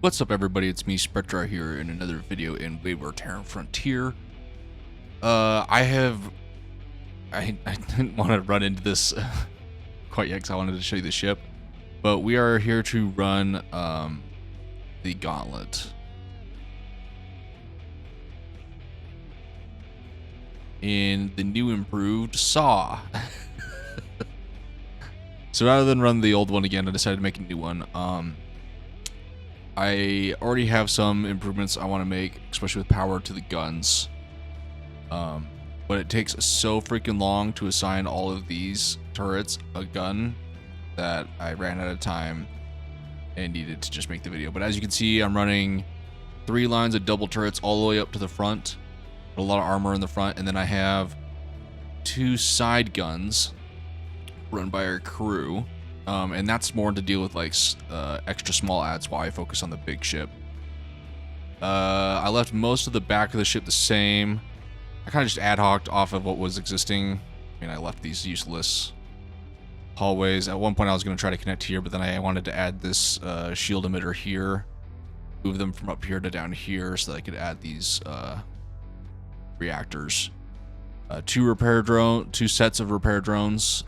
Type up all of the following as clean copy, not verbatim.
What's up, everybody? It's me, Spectrar, here in another video in Wayward Terran Frontier. I didn't want to run into this quite yet because I wanted to show you the ship, but we are here to run the Gauntlet in the new improved Saw. So rather than run the old one again, I decided to make a new one. I already have some improvements I want to make, especially with power to the guns. But it takes so freaking long to assign all of these turrets a gun that I ran out of time and needed to just make the video. But as you can see, I'm running 3 lines of double turrets all the way up to the front. A lot of armor in the front, and then I have 2 side guns run by our crew. And that's more to deal with like extra small adds while I focus on the big ship. I left most of the back of the ship the same. I kind of just ad hoc'd off of what was existing. I mean, I left these useless hallways. At one point I was going to try to connect here, but then I wanted to add this shield emitter here. Move them from up here to down here so that I could add these reactors. 2 sets of repair drones.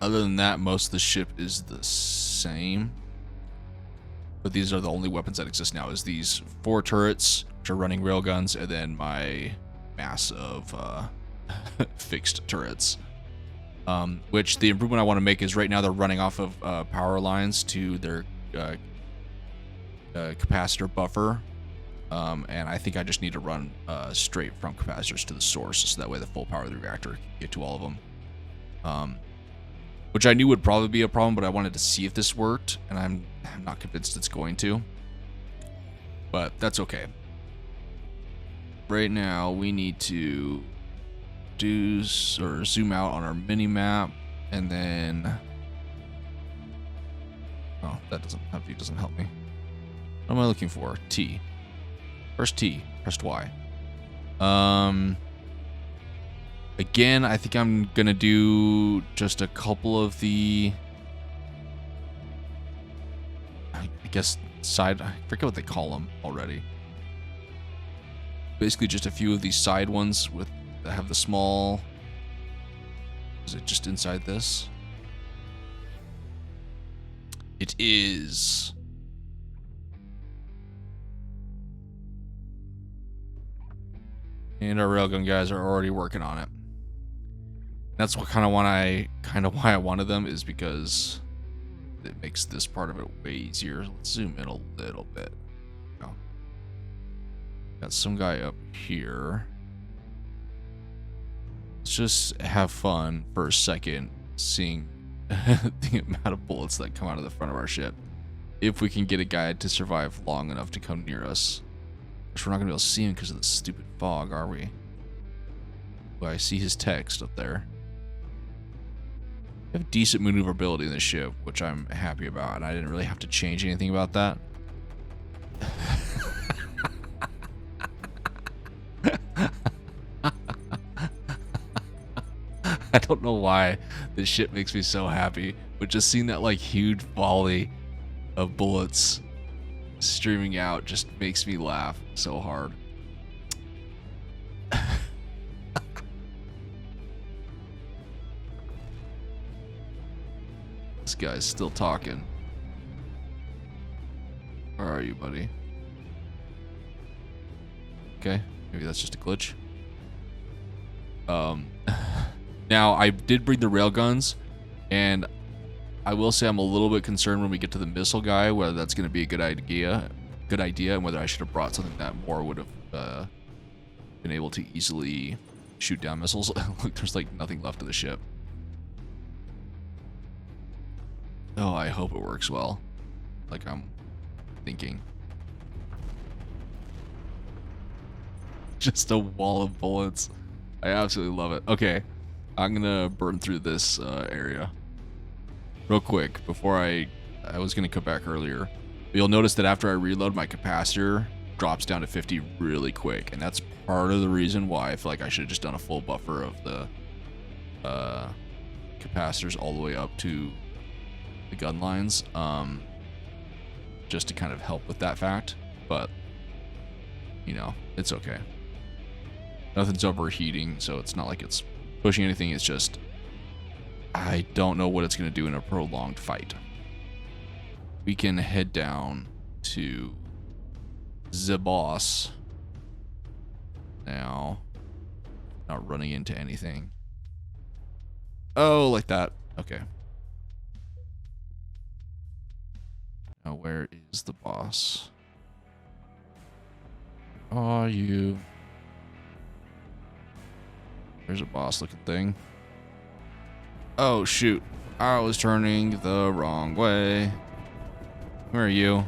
Other than that, most of the ship is the same. But these are the only weapons that exist now, is these 4 turrets, which are running railguns, and then my mass of fixed turrets. Which the improvement I want to make is right now they're running off of power lines to their capacitor buffer. And I think I just need to run straight from capacitors to the source, so that way the full power of the reactor can get to all of them. Which I knew would probably be a problem, but I wanted to see if this worked, and I'm not convinced it's going to. But that's okay. Right now, we need to zoom out on our mini map, and then that doesn't help me. What am I looking for? T. First T, pressed Y. Again, I think I'm gonna do just a couple of the, I guess, side, I forget what they call them already. Basically just a few of these side ones that have the small, is it just inside this? It is. And our railgun guys are already working on it. That's what why I wanted them, is because it makes this part of it way easier. Let's zoom in a little bit. Oh. Got some guy up here. Let's just have fun for a second seeing the amount of bullets that come out of the front of our ship. If we can get a guy to survive long enough to come near us. Which we're not going to be able to see him because of the stupid fog, are we? Well, I see his text up there. We have decent maneuverability in this ship, which I'm happy about, and I didn't really have to change anything about that. I don't know why this ship makes me so happy, but just seeing that like huge volley of bullets streaming out just makes me laugh so hard. This guy's still talking. Where are you, buddy? Okay, maybe that's just a glitch. Now I did bring the railguns, and I will say I'm a little bit concerned when we get to the missile guy whether that's going to be a good idea, and whether I should have brought something that more would have been able to easily shoot down missiles. Look, there's like nothing left of the ship. Oh, I hope it works well, like I'm thinking. Just a wall of bullets. I absolutely love it. Okay, I'm gonna burn through this area real quick before I was gonna come back earlier. But you'll notice that after I reload, my capacitor drops down to 50 really quick, and that's part of the reason why I feel like I should have just done a full buffer of the capacitors all the way up to the gun lines. just to kind of help with that fact. But, you know, it's okay. Nothing's overheating, so it's not like it's pushing anything. It's just, I don't know what it's going to do in a prolonged fight. We can head down to the boss now. Not running into anything. Oh, like that. Okay. Now, where is the boss? Are you? There's a boss looking thing. Oh, shoot. I was turning the wrong way. Where are you?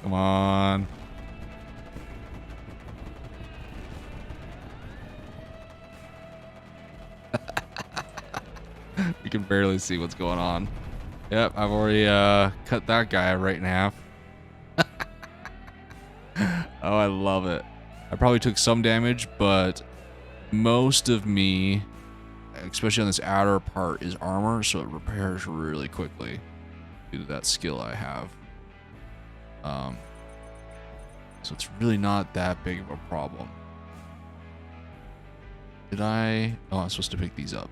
Come on. You can barely see what's going on. Yep, I've already cut that guy right in half. Oh, I love it. I probably took some damage, but most of me, especially on this outer part, is armor, so it repairs really quickly due to that skill I have. So it's really not that big of a problem. Did I? Oh, I'm supposed to pick these up.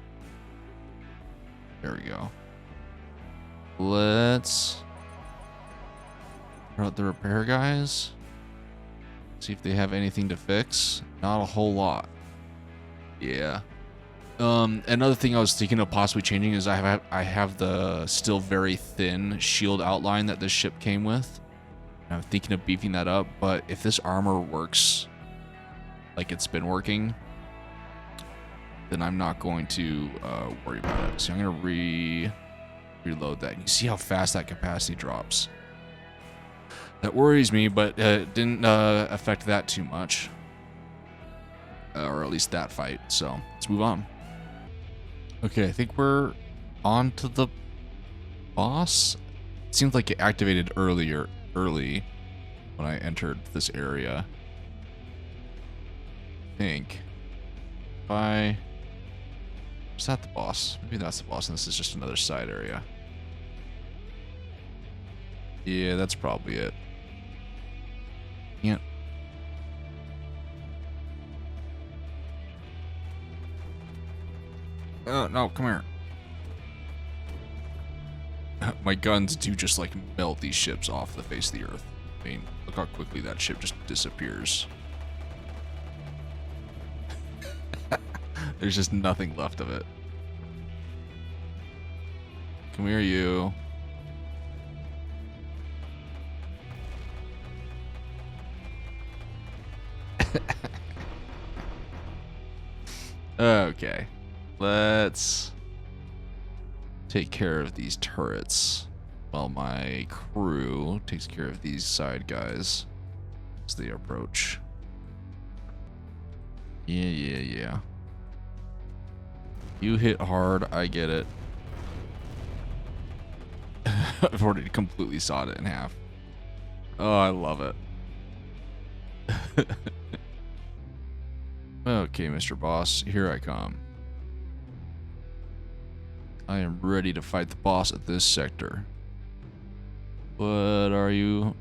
There we go. Let's throw out the repair guys. See if they have anything to fix. Not a whole lot. Yeah. Another thing I was thinking of possibly changing is I have the still very thin shield outline that this ship came with. I'm thinking of beefing that up, but if this armor works like it's been working, then I'm not going to worry about it. So I'm going to reload that. You see how fast that capacity drops. That worries me, but it didn't affect that too much. Or at least that fight. So let's move on. Okay, I think we're on to the boss. It seems like it activated early when I entered this area. I think. Is that the boss? Maybe that's the boss, and this is just another side area. Yeah, that's probably it. Can't. Oh, no, come here. My guns do just like melt these ships off the face of the earth. I mean, look how quickly that ship just disappears. There's just nothing left of it. Come here, you. Okay. Let's take care of these turrets while my crew takes care of these side guys as they approach. Yeah. You hit hard, I get it. I've already completely sawed it in half. Oh, I love it. Okay, Mr. Boss, here I come. I am ready to fight the boss at this sector. What are you?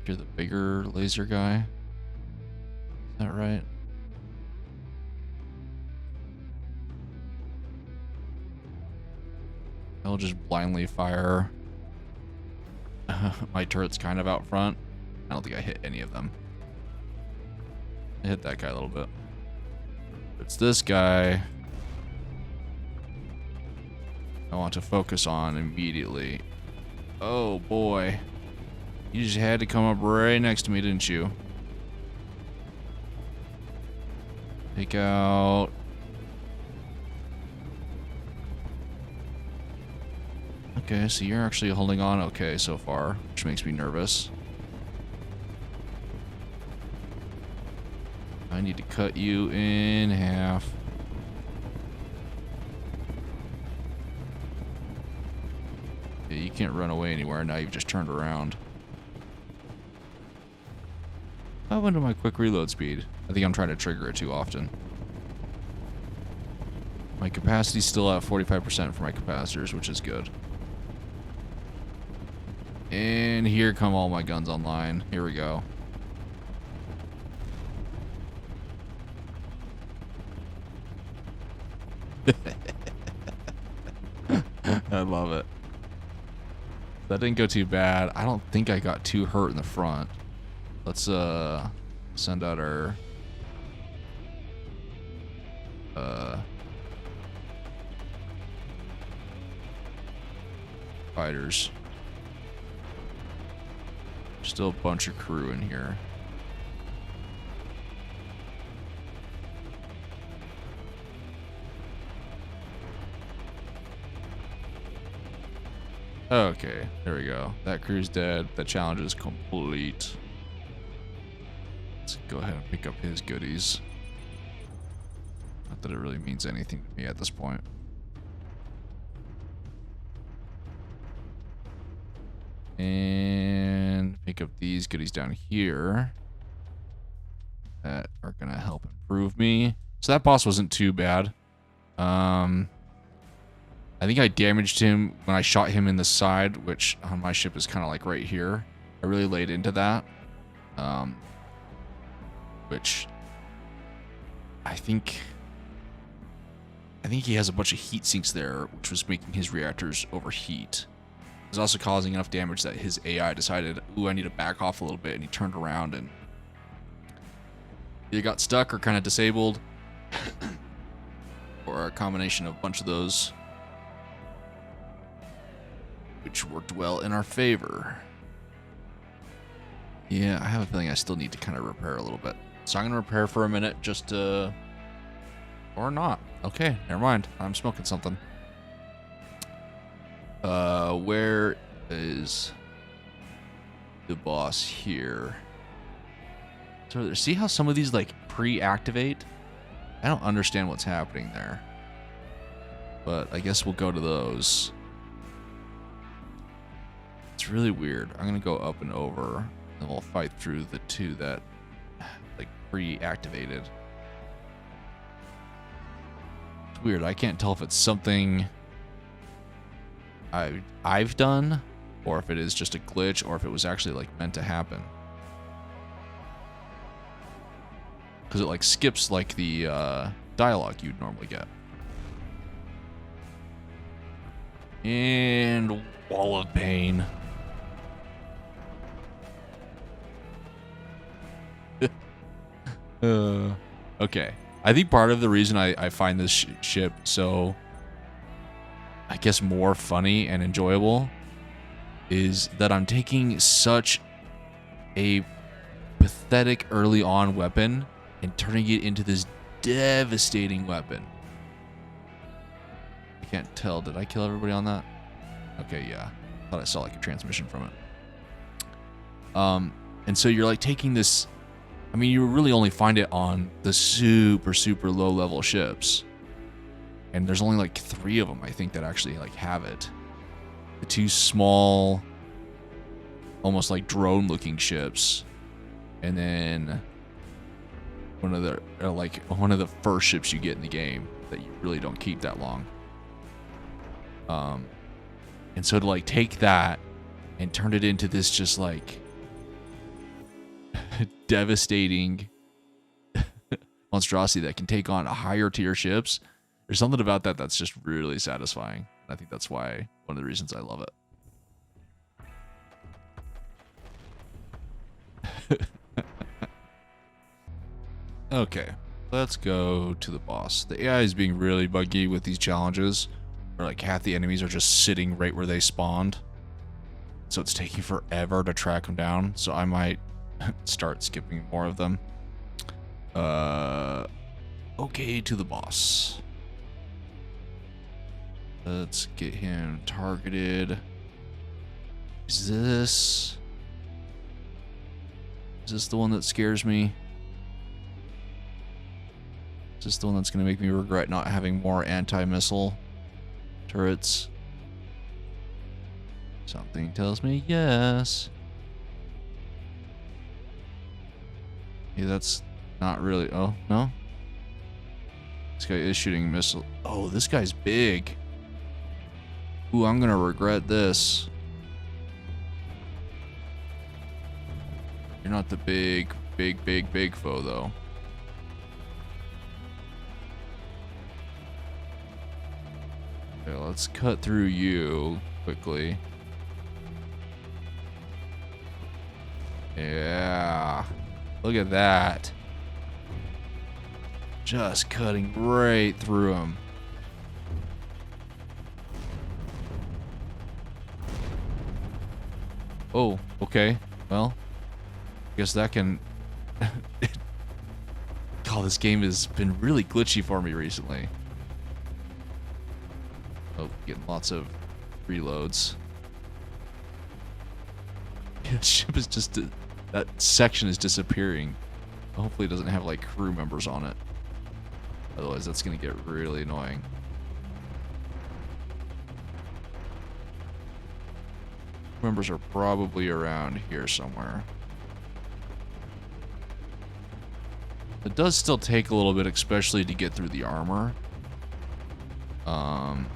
You're the bigger laser guy? Is that right? I'll just blindly fire my turrets kind of out front. I don't think I hit any of them. I hit that guy a little bit. It's this guy I want to focus on immediately. Oh boy. You just had to come up right next to me, didn't you? Take out. Okay, so you're actually holding on okay so far, which makes me nervous. I need to cut you in half. Yeah, you can't run away anywhere now, you've just turned around. I went to my quick reload speed. I think I'm trying to trigger it too often. My capacity's still at 45% for my capacitors, which is good. And here come all my guns online. Here we go. I love it. That didn't go too bad. I don't think I got too hurt in the front. Let's send out our fighters. Still a bunch of crew in here. Okay, there we go. That crew's dead. That challenge is complete. Let's go ahead and pick up his goodies. Not that it really means anything to me at this point. And pick up these goodies down here that are gonna help improve me. So that boss wasn't too bad. I think I damaged him when I shot him in the side, which on my ship is kind of like right here. I really laid into that. Which I think he has a bunch of heat sinks there, which was making his reactors overheat. It was also causing enough damage that his AI decided, ooh, I need to back off a little bit, and he turned around and either got stuck or kind of disabled, or a combination of a bunch of those, which worked well in our favor. Yeah, I have a feeling I still need to kind of repair a little bit. So I'm going to repair for a minute just to... Or not. Okay, never mind. I'm smoking something. Where is the boss here? So see how some of these like pre-activate? I don't understand what's happening there. But I guess we'll go to those. It's really weird. I'm going to go up and over, and we'll fight through the two that like pre-activated. It's weird. I can't tell if it's something I've done, or if it is just a glitch, or if it was actually like meant to happen. Because it like skips like the dialogue you'd normally get. And Wall of Pain. Okay. I think part of the reason I find this ship so, I guess, more funny and enjoyable is that I'm taking such a pathetic early on weapon and turning it into this devastating weapon. I can't tell. Did I kill everybody on that? Okay, yeah. Thought I saw like a transmission from it. And so you're like taking this... I mean, you really only find it on the super, super low level ships. And there's only like 3 of them, I think, that actually like have it. The 2 small, almost like drone looking ships. And then one of the first ships you get in the game that you really don't keep that long. And so to like take that and turn it into this just like devastating monstrosity that can take on higher tier ships, there's something about that that's just really satisfying. I think that's why one of the reasons I love it. Okay, let's go to the boss. The AI is being really buggy with these challenges, where like half the enemies are just sitting right where they spawned, so it's taking forever to track them down. So I might start skipping more of them. Okay, to the boss. Let's get him targeted. Is this the one that scares me? Is this the one that's going to make me regret not having more anti-missile turrets? Something tells me yes. Yeah, that's not really... Oh, no? This guy is shooting missile. Oh, this guy's big. Ooh, I'm gonna regret this. You're not the big foe, though. Okay, let's cut through you quickly. Yeah. Look at that. Just cutting right through him. Oh, okay. Well, I guess that can... God, this game has been really glitchy for me recently. Oh, getting lots of reloads. Yeah, the ship is just... that section is disappearing. Hopefully it doesn't have, like, crew members on it. Otherwise, that's going to get really annoying. Members are probably around here somewhere. It does still take a little bit, especially to get through the armor. And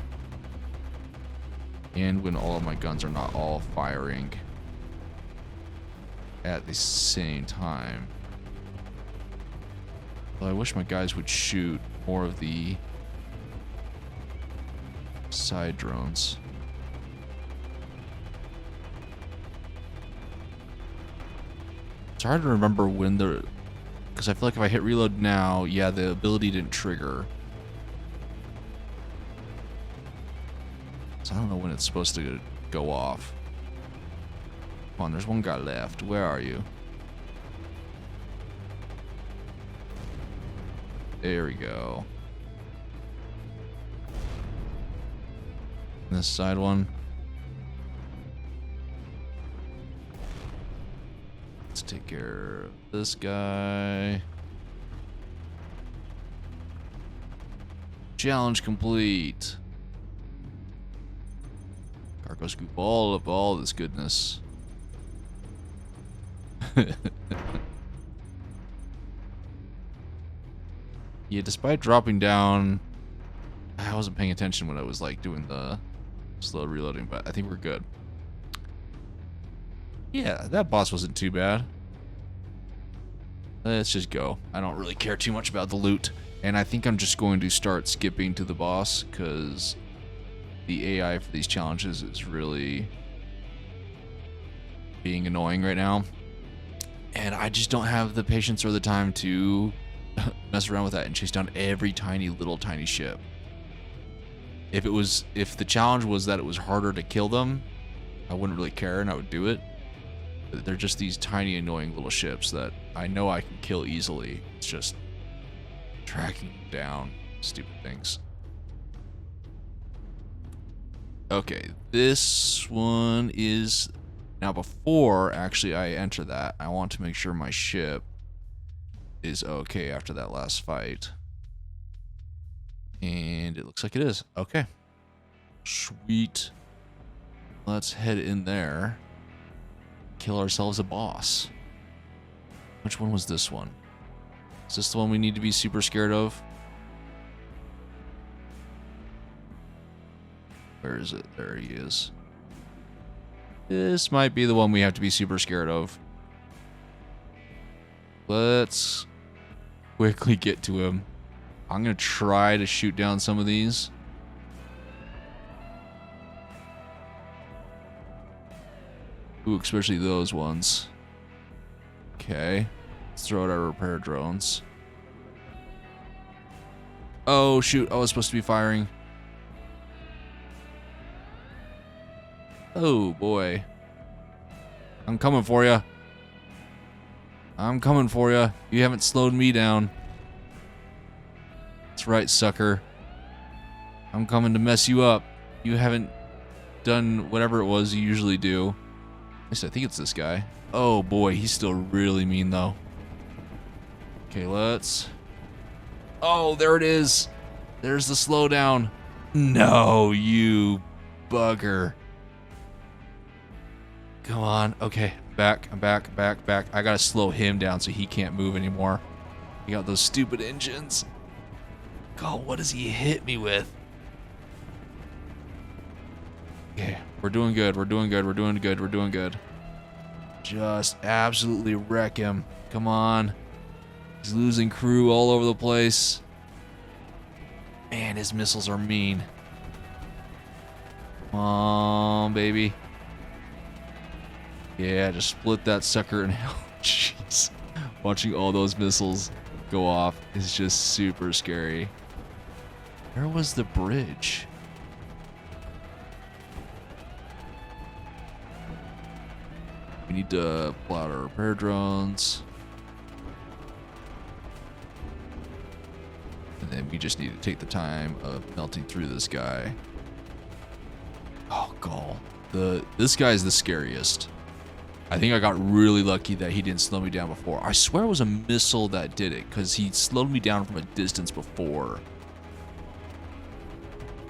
when all of my guns are not all firing at the same time. Well, I wish my guys would shoot more of the side drones. It's hard to remember when the... because I feel like if I hit reload now, yeah, the ability didn't trigger. So I don't know when it's supposed to go off. Come on, there's one guy left. Where are you? There we go. This side one. Let's take care of this guy. Challenge complete. Cargo scoop all of all this goodness. Yeah, despite dropping down, I wasn't paying attention when I was like doing the slow reloading, but I think we're good. Yeah, that boss wasn't too bad. Let's just go. I don't really care too much about the loot, and I think I'm just going to start skipping to the boss because the AI for these challenges is really being annoying right now. And I just don't have the patience or the time to mess around with that and chase down every tiny ship. If the challenge was that it was harder to kill them, I wouldn't really care and I would do it. But they're just these tiny annoying little ships that I know I can kill easily. It's just tracking them down. Stupid things. Okay, this one is... Now before actually I enter that, I want to make sure my ship is okay after that last fight. And it looks like it is. Okay. Sweet. Let's head in there. Kill ourselves a boss. Which one was this one? Is this the one we need to be super scared of? Where is it? There he is. This might be the one we have to be super scared of. Let's quickly get to him. I'm going to try to shoot down some of these. Ooh, especially those ones. Okay. Let's throw out our repair drones. Oh, shoot. I was supposed to be firing. Oh, boy. I'm coming for you. I'm coming for you. You haven't slowed me down. That's right, sucker. I'm coming to mess you up. You haven't done whatever it was you usually do. At least I think it's this guy. Oh, boy. He's still really mean, though. Okay, let's... Oh, there it is. There's the slowdown. No, you bugger. Come on. Okay. I'm back. I gotta slow him down so he can't move anymore. You got those stupid engines. God, what does he hit me with? Okay, we're doing good. We're doing good. We're doing good. We're doing good. Just absolutely wreck him. Come on. He's losing crew all over the place. Man, his missiles are mean. Come on, baby. Yeah, just split that sucker in hell. Jeez. Watching all those missiles go off is just super scary. Where was the bridge? We need to pull out our repair drones. And then we just need to take the time of melting through this guy. Oh, God. This guy is the scariest. I think I got really lucky that he didn't slow me down before. I swear it was a missile that did it, because he slowed me down from a distance before.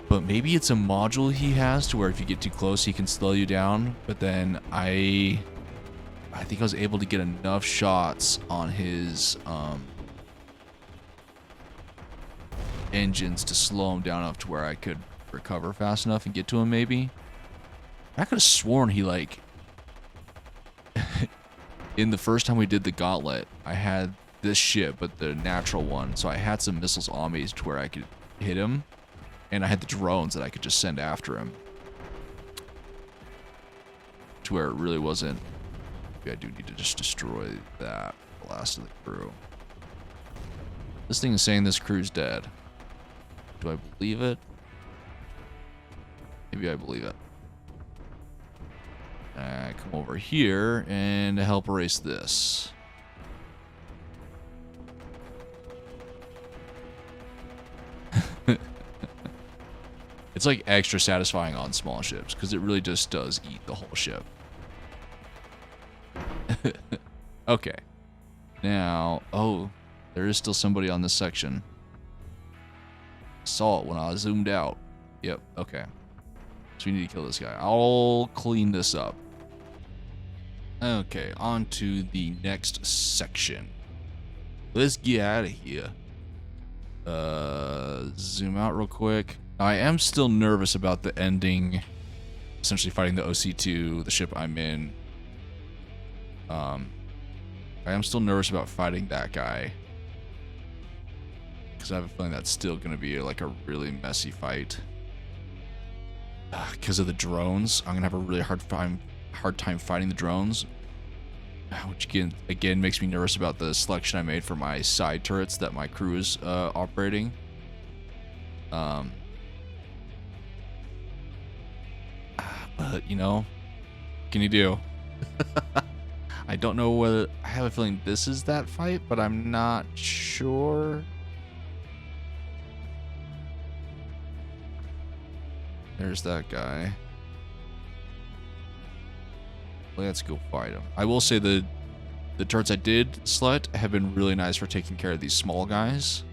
But maybe it's a module he has to where if you get too close, he can slow you down. But then I think I was able to get enough shots on his engines to slow him down enough to where I could recover fast enough and get to him, maybe. I could have sworn he, like... in the first time we did the gauntlet, I had this ship, but the natural one. So I had some missiles on me to where I could hit him. And I had the drones that I could just send after him. To where it really wasn't... Maybe I do need to just destroy that last of the crew. This thing is saying this crew's dead. Do I believe it? Maybe I believe it. Come over here and help erase this. It's like extra satisfying on small ships because it really just does eat the whole ship. Okay. Now, oh, there is still somebody on this section. Saw it when I zoomed out. Yep, okay. So we need to kill this guy. I'll clean this up. Okay, on to the next section. Let's get out of here. Zoom out real quick. I am still nervous about the ending. Essentially fighting the OC2, the ship I'm in. I am still nervous about fighting that guy. Because I have a feeling that's still going to be like a really messy fight. Because of the drones, I'm going to have a really hard time fighting the drones. Which again makes me nervous about the selection I made for my side turrets that my crew is operating. But, you know, what can you do? I don't know whether... I have a feeling this is that fight, but I'm not sure. There's that guy. Let's go fight him. I will say the turrets I did select have been really nice for taking care of these small guys.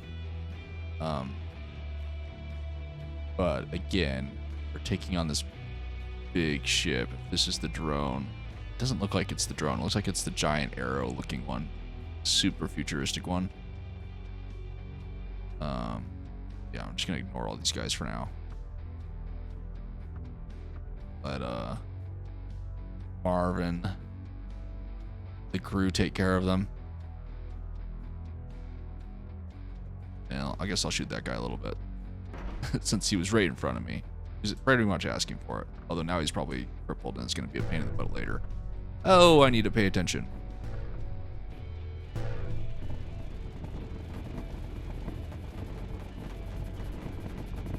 But again, we're taking on this big ship. If this is the drone, it doesn't look like it's the drone. It looks like it's the giant arrow looking one. Super futuristic one. Yeah, I'm just gonna ignore all these guys for now. Let Marvin, the crew, take care of them. Well, I guess I'll shoot that guy a little bit. Since he was right in front of me. He's pretty much asking for it. Although now he's probably crippled and it's going to be a pain in the butt later. Oh, I need to pay attention.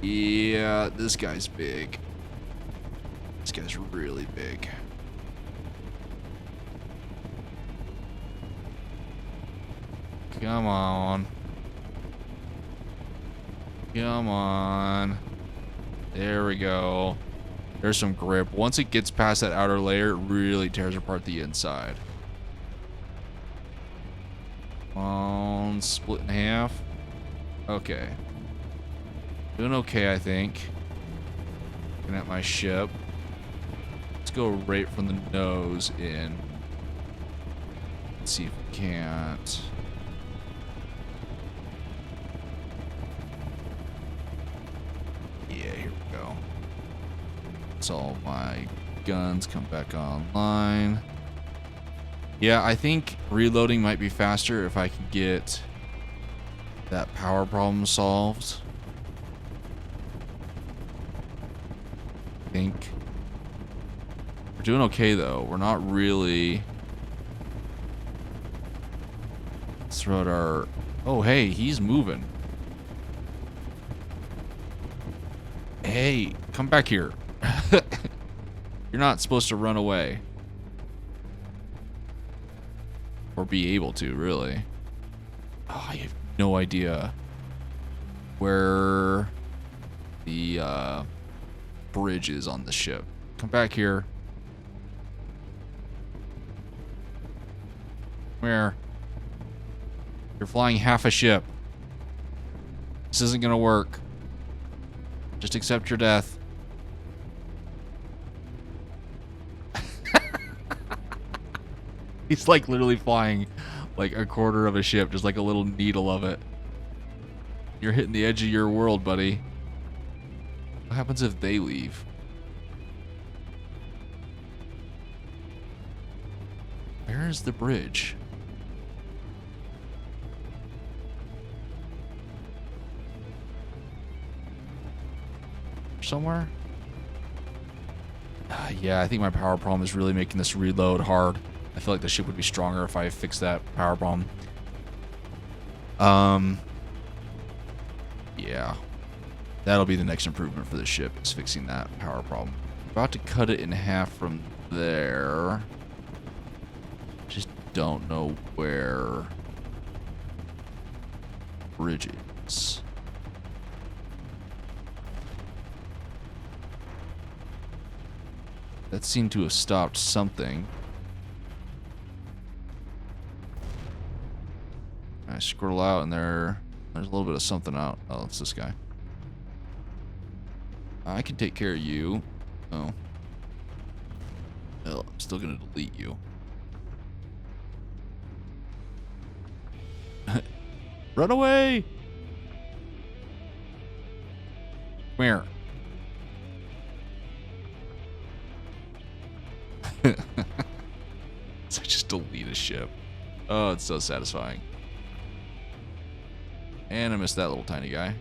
Yeah, this guy's big. This guy's really big. Come on. Come on. There we go. There's some grip. Once it gets past that outer layer, it really tears apart the inside. Come on, split in half. Okay. Doing okay, I think. Looking at my ship. Let's go right from the nose in. Let's see if we can't. go. So all my guns come back online. Yeah, I think reloading might be faster if I can get that power problem solved. I think we're doing okay though. We're not really. Let's throw out our. Oh, hey, he's moving. Hey, come back here. You're not supposed to run away. Or be able to, really. Oh, I have no idea where the bridge is on the ship. Come back here. Where? You're flying half a ship. This isn't gonna work. Just accept your death. He's like literally flying like a quarter of a ship, just like a little needle of it. You're hitting the edge of your world, buddy. What happens if they leave? Where is the bridge? Somewhere? Yeah, I think my power problem is really making this reload hard. I feel like the ship would be stronger if I fixed that power bomb. Yeah. That'll be the next improvement for the ship, is fixing that power problem. About to cut it in half from there. Just don't know where bridge is. That seemed to have stopped something. I scroll out and there's a little bit of something out. Oh, it's this guy. I can take care of you. Oh. Well, I'm still gonna delete you. Run away! Come here. So I just delete a ship. Oh, it's so satisfying. And I missed that little tiny guy.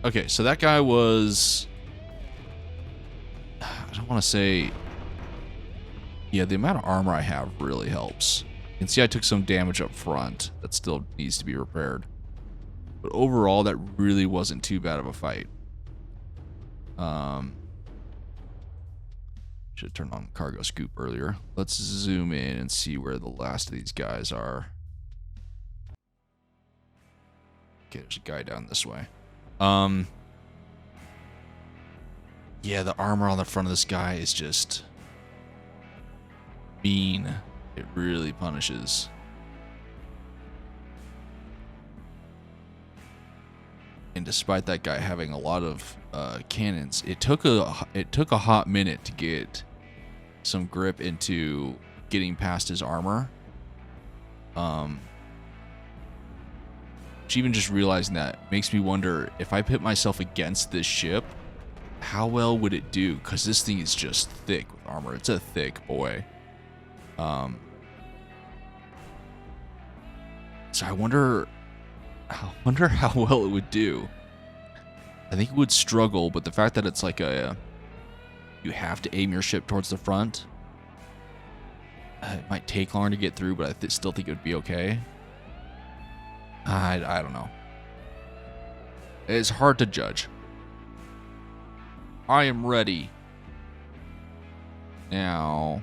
Okay, so that guy was... I don't want to say... Yeah, the amount of armor I have really helps. You can see I took some damage up front. That still needs to be repaired. But overall, that really wasn't too bad of a fight. Should have turned on cargo scoop earlier. Let's zoom in and see where the last of these guys are. Okay, there's a guy down this way. Yeah, the armor on the front of this guy is just mean. It really punishes. And despite that guy having a lot of cannons, it took a hot minute to get some grip into getting past his armor. Even just realizing that makes me wonder, if I put myself against this ship, how well would it do? Because this thing is just thick with armor. It's a thick boy. So I wonder how well it would do. I think it would struggle, but the fact that it's like you have to aim your ship towards the front, it might take longer to get through, but I still think it would be okay. I don't know. It's hard to judge. I am ready. Now,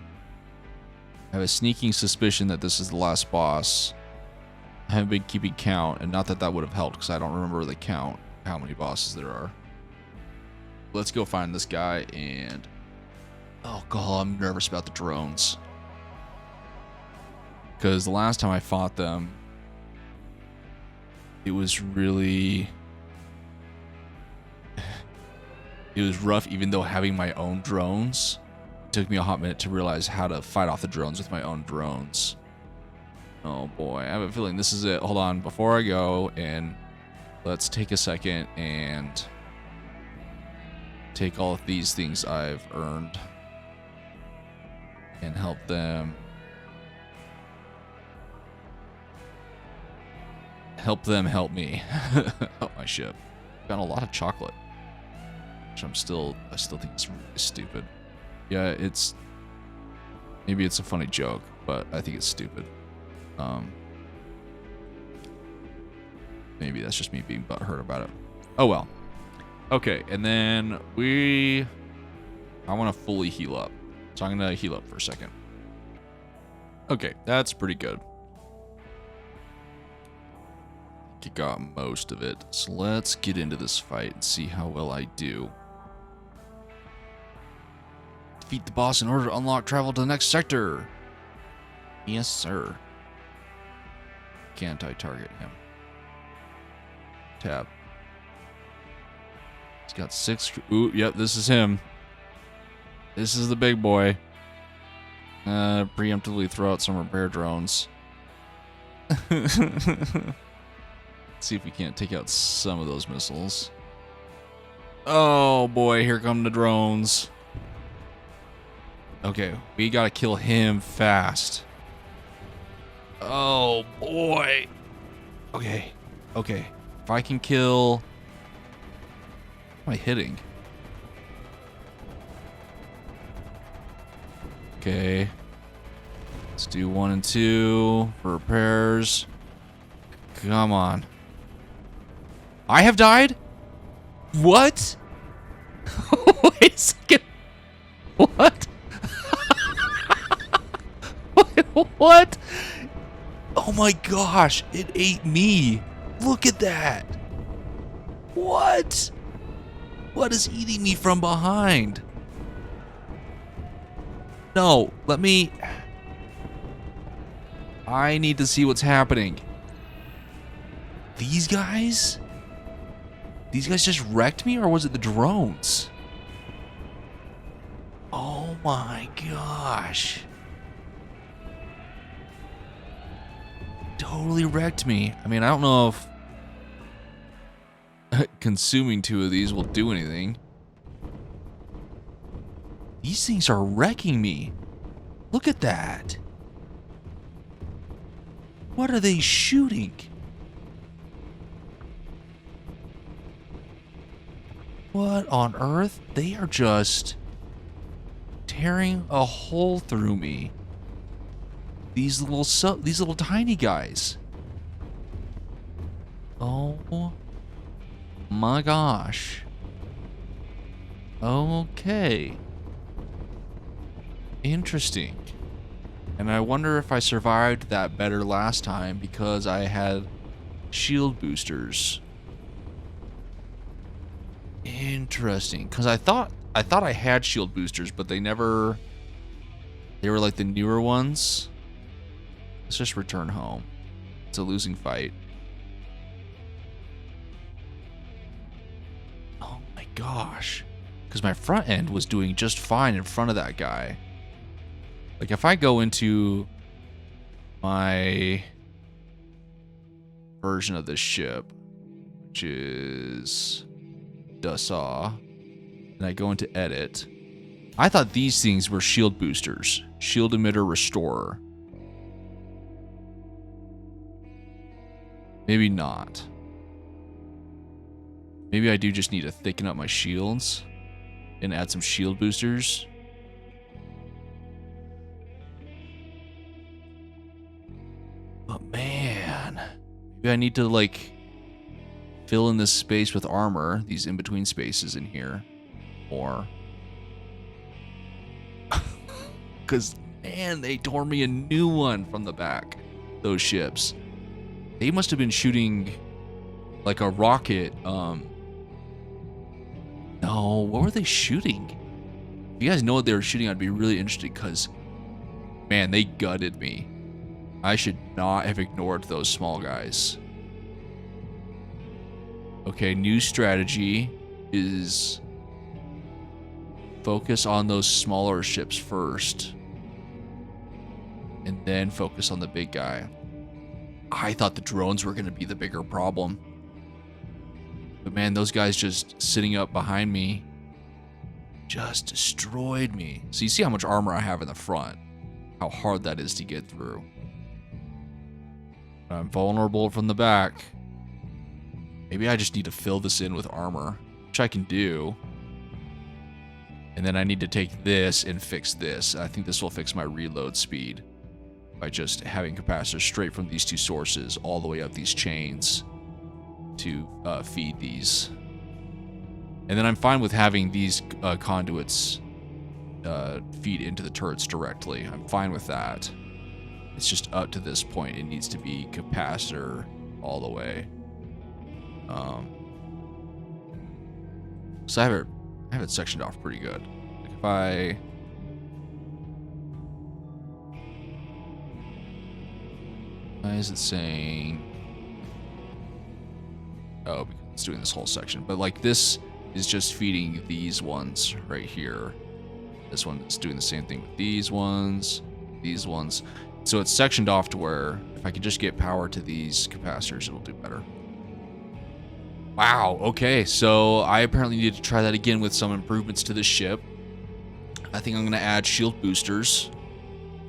I have a sneaking suspicion that this is the last boss. I haven't been keeping count, and not that that would have helped, because I don't remember the count, how many bosses there are. Let's go find this guy, and... Oh, God, I'm nervous about the drones. Because the last time I fought them, it was really... It was rough, even though having my own drones. It took me a hot minute to realize how to fight off the drones with my own drones. Oh boy, I have a feeling this is it. Hold on, before I go and Let's take a second and take all of these things I've earned and help them help me help my ship. Got a lot of chocolate, which I still think it's really stupid. Yeah, maybe it's a funny joke, but I think it's stupid. Maybe that's just me being butthurt about it. Oh well. Okay, and then I want to fully heal up. So I'm going to heal up for a second. Okay, that's pretty good. You got most of it. So let's get into this fight and see how well I do. Defeat the boss in order to unlock travel to the next sector. Yes, sir. Can't I target him? Tab. He's got 6. Ooh, yep, this is him. This is the big boy. Preemptively throw out some repair drones. See if we can't take out some of those missiles. Oh boy, here come the drones. Okay, we gotta kill him fast. Oh boy. Okay, okay. If I can kill... What am I hitting? Okay. Let's do 1 and 2 for repairs. Come on. I have died? What? Wait a second. What? What? Oh my gosh, it ate me. Look at that. What? What is eating me from behind? No, let me... I need to see what's happening. These guys? These guys just wrecked me, or was it the drones? Oh my gosh. Totally wrecked me. I mean, I don't know if consuming 2 of these will do anything. These things are wrecking me. Look at that. What are they shooting? What on earth? They are just tearing a hole through me. These little tiny guys. Oh my gosh. Okay. Interesting. And I wonder if I survived that better last time because I had shield boosters. Interesting. Because I thought I had shield boosters, but they were like the newer ones. Let's just return home. It's a losing fight. Oh my gosh. Because my front end was doing just fine in front of that guy. Like if I go into my version of this ship, which is Dussaw, and I go into edit, I thought these things were shield boosters. Shield emitter restorer. Maybe not. Maybe I do just need to thicken up my shields and add some shield boosters. But man, maybe I need to like fill in this space with armor, these in-between spaces in here, or because man, they tore me a new one from the back. Those ships, they must have been shooting like a rocket. No, what were they shooting? If you guys know what they were shooting, I'd be really interested because, man, they gutted me. I should not have ignored those small guys. Okay, new strategy is focus on those smaller ships first. And then focus on the big guy. I thought the drones were going to be the bigger problem. But man, those guys just sitting up behind me just destroyed me. So you see how much armor I have in the front, how hard that is to get through. I'm vulnerable from the back. Maybe I just need to fill this in with armor, which I can do. And then I need to take this and fix this. I think this will fix my reload speed by just having capacitors straight from these two sources all the way up these chains to feed these. And then I'm fine with having these conduits feed into the turrets directly. I'm fine with that. It's just up to this point. It needs to be capacitor all the way. So I have it sectioned off pretty good. Like if I... Why is it saying... Oh, because it's doing this whole section. But like this is just feeding these ones right here. This one is doing the same thing with these ones. So it's sectioned off to where if I could just get power to these capacitors, it'll do better. Wow, okay, so I apparently need to try that again with some improvements to this ship. I think I'm going to add shield boosters.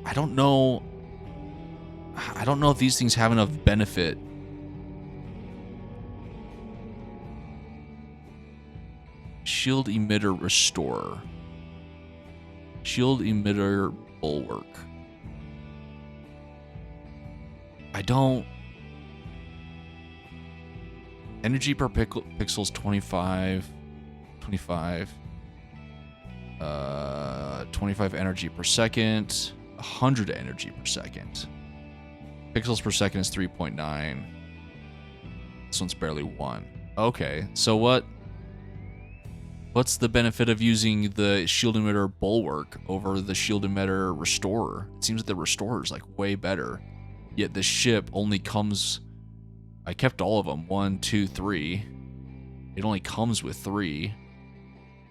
I don't know if these things have enough benefit. Shield emitter restorer. Shield emitter bulwark. I don't... Energy per pixels 25. 25 energy per second. 100 energy per second. Pixels per second is 3.9. This one's barely 1. Okay, so what's the benefit of using the shield emitter bulwark over the shield emitter restorer? It seems that the restorer is like way better. Yet the ship only comes... I kept all of them. 1, 2, 3. It only comes with 3.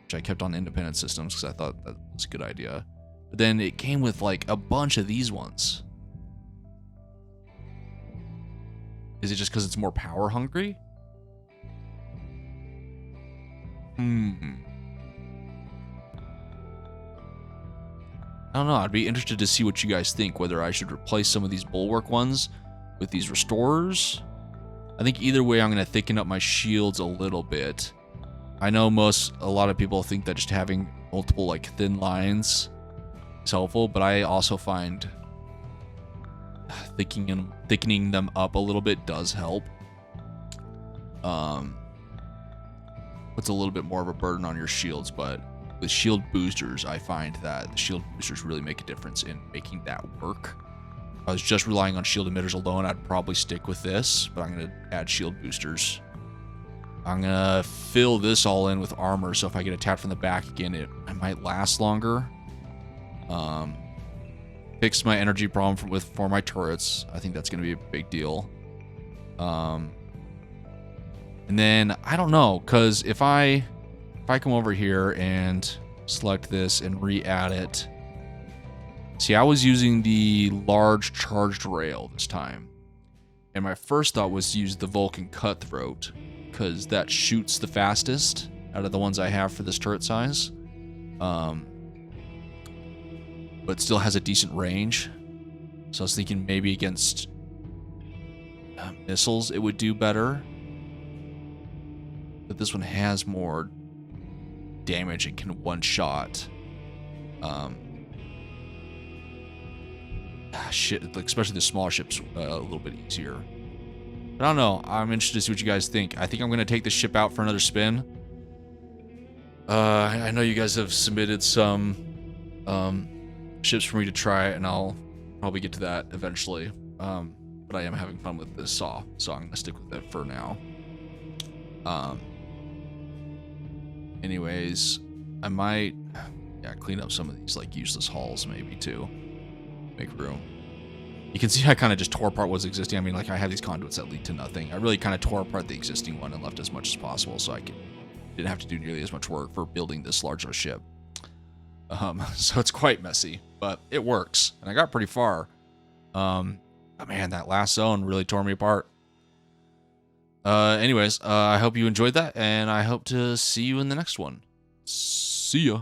Which I kept on independent systems because I thought that was a good idea. But then it came with like a bunch of these ones. Is it just because it's more power hungry? I don't know. I'd be interested to see what you guys think. Whether I should replace some of these bulwark ones with these restorers. I think either way, I'm going to thicken up my shields a little bit. I know a lot of people think that just having multiple like thin lines is helpful, but I also find thickening them up a little bit does help. Puts a little bit more of a burden on your shields, but with shield boosters, I find that the shield boosters really make a difference in making that work. If I was just relying on shield emitters alone, I'd probably stick with this, but I'm going to add shield boosters. I'm going to fill this all in with armor, so if I get attacked from the back again, it might last longer. Fix my energy problem for my turrets. I think that's going to be a big deal. And then, I don't know, because if I come over here and select this and re-add it. See, I was using the large charged rail this time. And my first thought was to use the Vulcan Cutthroat, because that shoots the fastest out of the ones I have for this turret size. But still has a decent range. So I was thinking maybe against missiles it would do better. But this one has more damage and can one-shot. Shit, especially the smaller ships a little bit easier. But I don't know. I'm interested to see what you guys think. I think I'm going to take this ship out for another spin. I know you guys have submitted some ships for me to try, and I'll probably get to that eventually. But I am having fun with this saw, so I'm going to stick with it for now. Anyways, I might clean up some of these like useless hulls maybe too. Make room. You can see I kind of just tore apart what's existing. I mean, like I have these conduits that lead to nothing. I really kind of tore apart the existing one and left as much as possible so I didn't have to do nearly as much work for building this larger ship. So it's quite messy, but it works. And I got pretty far. But man, that last zone really tore me apart. Anyways, I hope you enjoyed that, and I hope to see you in the next one. See ya.